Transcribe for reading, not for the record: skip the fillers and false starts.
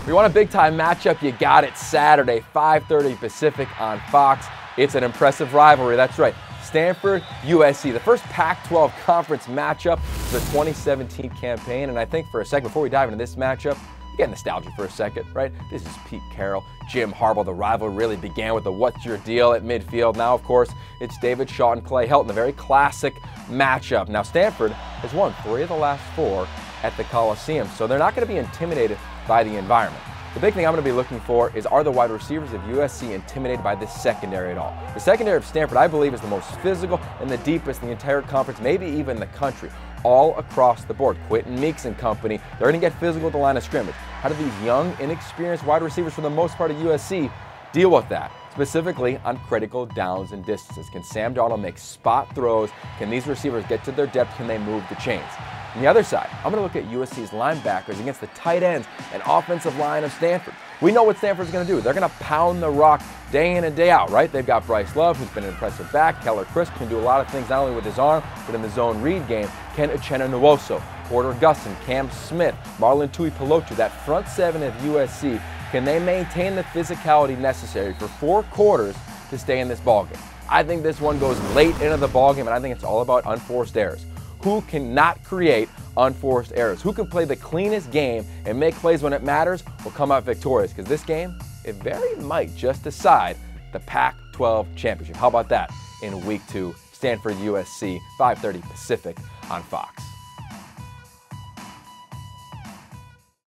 If you want a big-time matchup, you got it Saturday, 5:30 Pacific on Fox. It's an impressive rivalry, that's right. Stanford-USC, the first Pac-12 conference matchup of the 2017 campaign. And I think for a second, before we dive into this matchup, get nostalgia for a second, right? This is Pete Carroll, Jim Harbaugh. The rivalry really began with the what's your deal at midfield. Now, of course, it's David Shaw and Clay Helton, a very classic matchup. Now, Stanford has won 3 of the last 4 at the Coliseum, so they're not going to be intimidated by the environment. The big thing I'm going to be looking for is, are the wide receivers of USC intimidated by this secondary at all? The secondary of Stanford, I believe, is the most physical and the deepest in the entire conference, maybe even the country, all across the board. Quentin Meeks and company, they're going to get physical at the line of scrimmage. How do these young, inexperienced wide receivers, for the most part of USC, deal with that? Specifically on critical downs and distances. Can Sam Darnold make spot throws? Can these receivers get to their depth? Can they move the chains? On the other side, I'm going to look at USC's linebackers against the tight ends and offensive line of Stanford. We know what Stanford's going to do. They're going to pound the rock day in and day out, right? They've got Bryce Love, who's been an impressive back. Keller Crisp can do a lot of things, not only with his arm, but in the zone read game. Ken Uchenna Nwosu, Porter Gustin, Cam Smith, Marlon Tuipulotu, that front 7 of USC, can they maintain the physicality necessary for 4 quarters to stay in this ballgame? I think this one goes late into the ballgame, and I think it's all about unforced errors. Who cannot create unforced errors? Who can play the cleanest game and make plays when it matters will come out victorious? Because this game, it very might just decide the Pac-12 championship. How about that in Week 2, Stanford-USC, 5:30 Pacific on Fox.